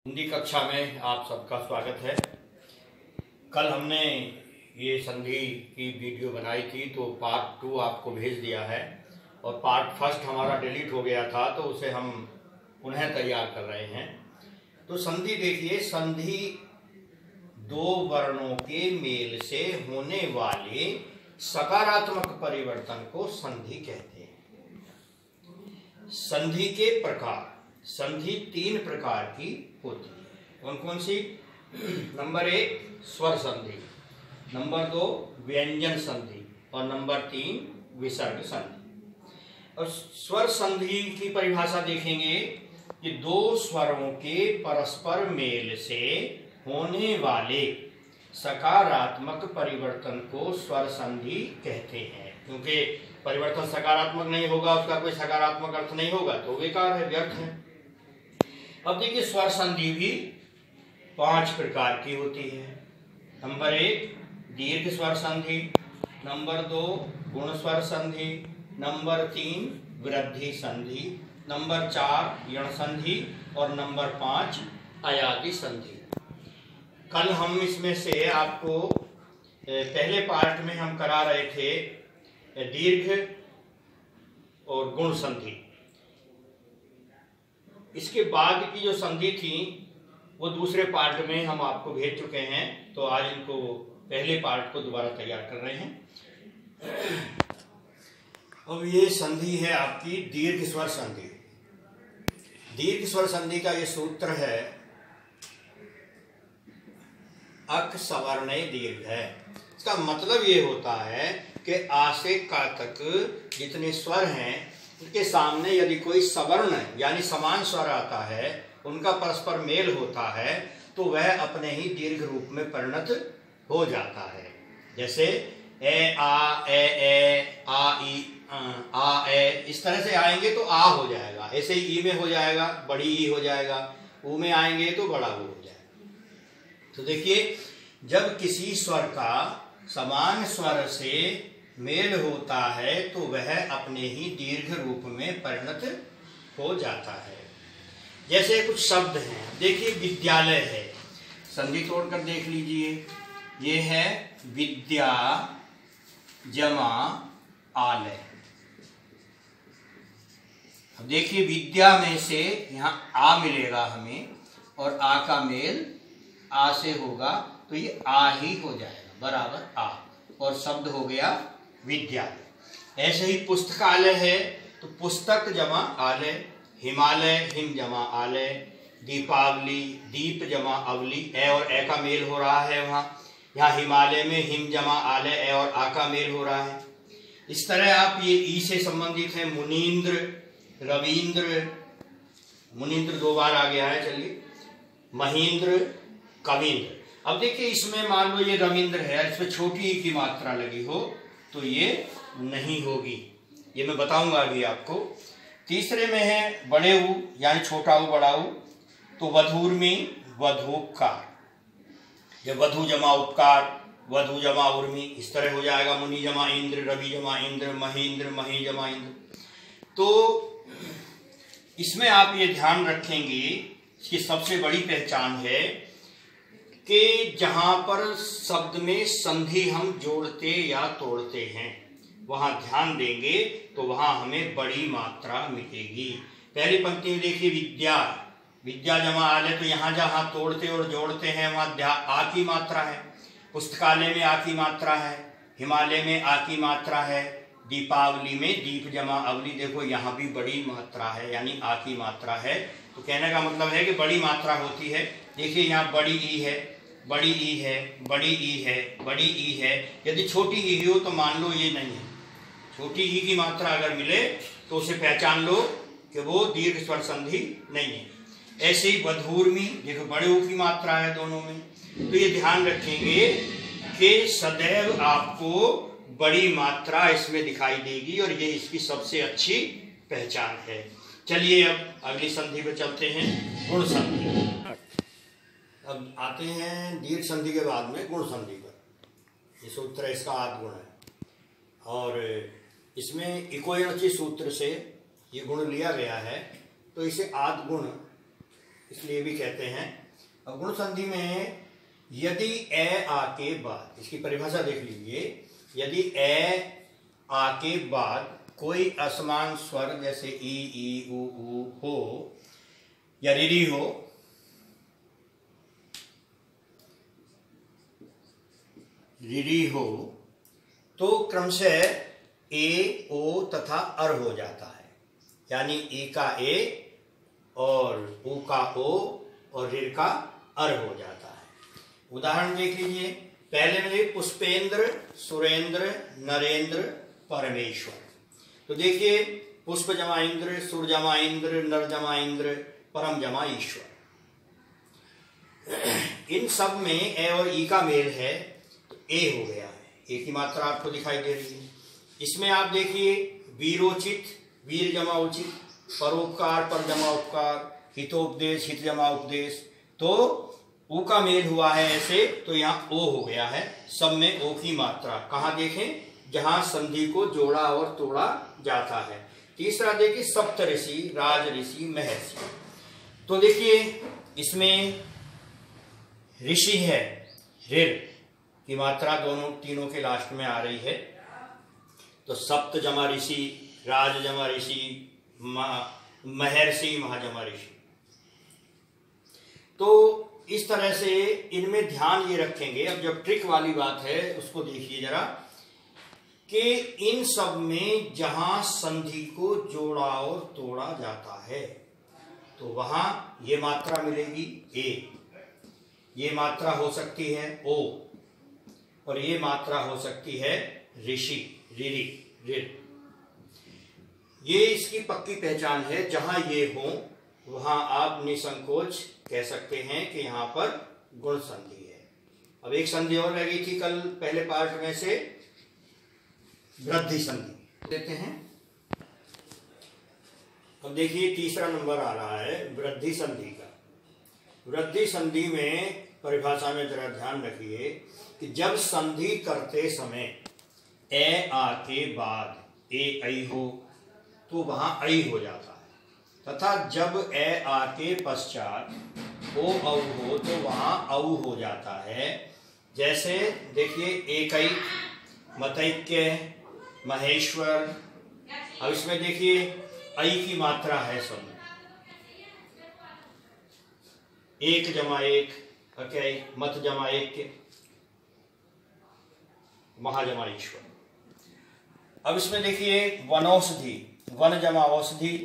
हिंदी कक्षा में आप सबका स्वागत है। कल हमने ये संधि की वीडियो बनाई थी तो पार्ट 2 आपको भेज दिया है और पार्ट फर्स्ट हमारा डिलीट हो गया था तो उसे हम पुनः तैयार कर रहे हैं। तो संधि देखिए, संधि दो वर्णों के मेल से होने वाले सकारात्मक परिवर्तन को संधि कहते हैं। संधि के प्रकार, संधि 3 प्रकार की होती है। कौन कौन सी? नंबर 1 स्वर संधि, नंबर 2 व्यंजन संधि और नंबर 3 विसर्ग संधि। और स्वर संधि की परिभाषा देखेंगे कि दो स्वरों के परस्पर मेल से होने वाले सकारात्मक परिवर्तन को स्वर संधि कहते हैं। क्योंकि परिवर्तन सकारात्मक नहीं होगा, उसका कोई सकारात्मक अर्थ नहीं होगा तो बेकार है, व्यर्थ है। अब देखिए, स्वर संधि भी 5 प्रकार की होती है। नंबर 1 दीर्घ स्वर संधि, नंबर 2 गुण स्वर संधि, नंबर 3 वृद्धि संधि, नंबर 4 यण संधि और नंबर 5 अयाति संधि। कल हम इसमें से आपको पहले पार्ट में हम करा रहे थे दीर्घ और गुण संधि। इसके बाद की जो संधि थी वो दूसरे पार्ट में हम आपको भेज चुके हैं, तो आज इनको पहले पार्ट को दोबारा तैयार कर रहे हैं। अब ये संधि है आपकी दीर्घ स्वर संधि। दीर्घ स्वर संधि का ये सूत्र है अक सवर्णे दीर्घ है। इसका मतलब ये होता है कि आ से का तक जितने स्वर हैं उनके सामने यदि कोई सवर्ण यानी समान स्वर आता है, उनका परस्पर मेल होता है तो वह अपने ही दीर्घ रूप में परिणत हो जाता है। जैसे ए आ ए आ ई आ ए, इस तरह से आएंगे तो आ हो जाएगा, ऐसे ही ई में हो जाएगा, बड़ी ई हो जाएगा, ऊ में आएंगे तो बड़ा ऊ हो जाएगा। तो देखिए, जब किसी स्वर का समान स्वर से मेल होता है तो वह अपने ही दीर्घ रूप में परिणत हो जाता है। जैसे कुछ शब्द हैं, देखिए विद्यालय है, संधि तोड़कर देख लीजिए, ये है विद्या जमा आलय। अब देखिए, विद्या में से यहाँ आ मिलेगा हमें और आ का मेल आ से होगा तो ये आ ही हो जाएगा, बराबर आ, और शब्द हो गया विद्यालय। ऐसे ही पुस्तकालय है तो पुस्तक जमा आलय, हिमालय हिम जमा आलय, दीपावली दीप जमा अवली, ए और ए का मेल हो रहा है वहाँ। यहाँ हिमालय में हिम जमा आलय, ए और आ का मेल हो रहा है। इस तरह आप ये ई से संबंधित है, मुनीन्द्र रवींद्र, मुनीन्द्र 2 बार आ गया है, चलिए, महेंद्र कविंद्र। अब देखिए, इसमें मान लो ये रविंद्र है, इसमें छोटी ई की मात्रा लगी हो तो ये नहीं होगी, ये मैं बताऊंगा अभी आपको। तीसरे में है बड़े ऊ यानी छोटा ऊ बड़ा ऊ, तो वधूर्मी वधूपकार, ये वधु जमा उपकार, वधु जमा उर्मी, इस तरह हो जाएगा। मुनि जमा इंद्र, रवि जमा इंद्र, महेंद्र मही जमा इंद्र। तो इसमें आप ये ध्यान रखेंगे, इसकी सबसे बड़ी पहचान है कि जहां पर शब्द में संधि हम जोड़ते या तोड़ते हैं वहां ध्यान देंगे तो वहां हमें बड़ी मात्रा मिलेगी। पहली पंक्ति में देखिए विद्या, विद्या जमा आलय, तो यहाँ जहां तोड़ते और जोड़ते हैं वहां आ की मात्रा है। पुस्तकालय में आ की मात्रा है, हिमालय में आ की मात्रा है, दीपावली में दीप जमा अवली, देखो यहाँ भी बड़ी मात्रा है यानी आ की मात्रा है। तो कहने का मतलब है कि बड़ी मात्रा होती है। देखिए, यहाँ बड़ी ई है, बड़ी ई है, बड़ी ई है, बड़ी ई है। यदि छोटी ई हो तो मान लो ये नहीं है, छोटी ई की मात्रा अगर मिले तो उसे पहचान लो कि वो दीर्घ स्वर संधि नहीं है। ऐसे ही वधूर्मी, देखो बड़े ऊ की मात्रा है दोनों में, तो ये ध्यान रखेंगे कि सदैव आपको बड़ी मात्रा इसमें दिखाई देगी और ये इसकी सबसे अच्छी पहचान है। चलिए अब अगली संधि पे चलते हैं, गुण संधि। अब आते हैं दीर्घ संधि के बाद में गुण संधि पर। ये सूत्र इसका आद गुण है और इसमें इको यणचि सूत्र से ये गुण लिया गया है, तो इसे आद गुण इसलिए भी कहते हैं। अब गुण संधि में यदि ए आ के बाद, इसकी परिभाषा देख लीजिए, यदि ए आ के बाद कोई असमान स्वर जैसे ई ऊ हो या री हो, तो क्रमशः ए ओ तथा अर हो जाता है, यानी ए का ए और ओ का ओ और ऋ का अर हो जाता है। उदाहरण देख लीजिए, पहले में पुष्पेंद्र, सुरेंद्र, नरेंद्र, परमेश्वर। तो देखिए, पुष्प जमा इंद्र, सुर जमा इंद्र, नर जमा इंद्र, परम जमा ईश्वर। इन सब में ए और ई का मेल है, ए हो गया है, ए की मात्रा आपको दिखाई दे रही है। इसमें आप देखिए, वीरोचित, वीर जमा उचित, परोपकार, पर जमा उपकार, हितोपदेश, हित जमा उपदेश। तो ओ का मेल हुआ है ऐसे, तो यहाँ ओ हो गया है। सब में ओ की मात्रा। कहाँ देखें? जहां संधि को जोड़ा और तोड़ा जाता है। तीसरा देखिए, सप्त ऋषि, राज ऋषि, महर्षि। तो देखिए, इसमें ऋषि है, ऋ की मात्रा दोनों तीनों के लास्ट में आ रही है। तो सप्त जमा ऋषि, राज जमा ऋषि, महर्षि, महाजमा ऋषि। तो इस तरह से इनमें ध्यान ये रखेंगे। अब जब ट्रिक वाली बात है उसको देखिए जरा, कि इन सब में जहां संधि को जोड़ा और तोड़ा जाता है तो वहां ये मात्रा मिलेगी ए, ये मात्रा हो सकती है ओ, और ये मात्रा हो सकती है ऋषि, रिरि, ऋ। ये इसकी पक्की पहचान है। जहां ये हो वहां आप निसंकोच कह सकते हैं कि यहां पर गुण संधि है। अब एक संधि और लगी थी कल पहले पार्ट में से, वृद्धि संधि देते हैं। अब देखिए, तीसरा नंबर आ रहा है वृद्धि संधि का। वृद्धि संधि में परिभाषा में जरा ध्यान रखिए कि जब संधि करते समय ए आ के बाद ए ऐ हो तो वहां ऐ हो जाता है, तथा जब ए आ के पश्चात ओ औ हो तो वहां औ हो जाता है। जैसे देखिए, एकैक, मतैक्य, महेश्वर। अब इसमें देखिए ऐ की मात्रा है सब में, एक जमा एक, मत जमा एक, महाजमा ईश्वर। अब इसमें देखिए वनौषधि, वन जमा औषधि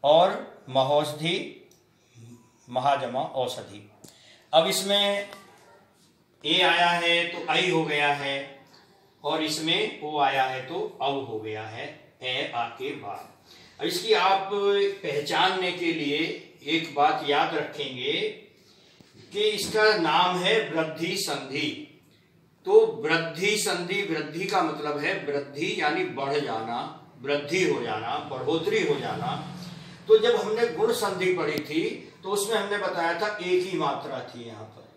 और महौषधि, महाजमा औषधि। अब इसमें ए आया है तो ऐ हो गया है, और इसमें ओ आया है तो औ हो गया है ए आ के बाद। अब इसकी आप पहचानने के लिए एक बात याद रखेंगे कि इसका नाम है वृद्धि संधि। तो वृद्धि संधि, वृद्धि का मतलब है वृद्धि यानी बढ़ जाना, वृद्धि हो जाना, बढ़ोतरी हो जाना। तो जब हमने गुण संधि पढ़ी थी तो उसमें हमने बताया था ए की मात्रा थी यहाँ पर,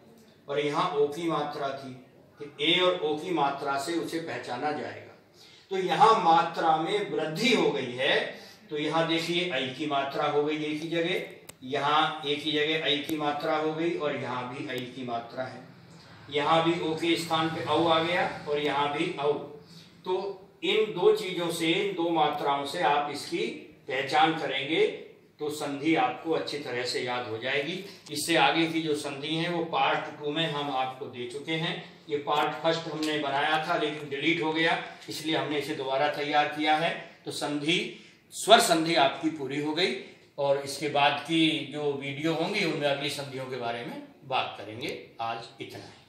और यहाँ ओ की मात्रा थी, कि ए और ओ की मात्रा से उसे पहचाना जाएगा। तो यहाँ मात्रा में वृद्धि हो गई है, तो यहाँ देखिए ऐ की मात्रा हो गई ए की जगह, यहाँ ए की जगह ऐ की मात्रा हो गई, और यहाँ भी ऐ की मात्रा है। यहाँ भी ओ के स्थान पे औ आ गया, और यहाँ भी औ। तो इन दो चीजों से, इन दो मात्राओं से आप इसकी पहचान करेंगे तो संधि आपको अच्छी तरह से याद हो जाएगी। इससे आगे की जो संधि है वो पार्ट 2 में हम आपको दे चुके हैं। ये पार्ट फर्स्ट हमने बनाया था लेकिन डिलीट हो गया, इसलिए हमने इसे दोबारा तैयार किया है। तो संधि, स्वर संधि आपकी पूरी हो गई, और इसके बाद की जो वीडियो होंगी उनमें अगली संधियों के बारे में बात करेंगे। आज इतना है।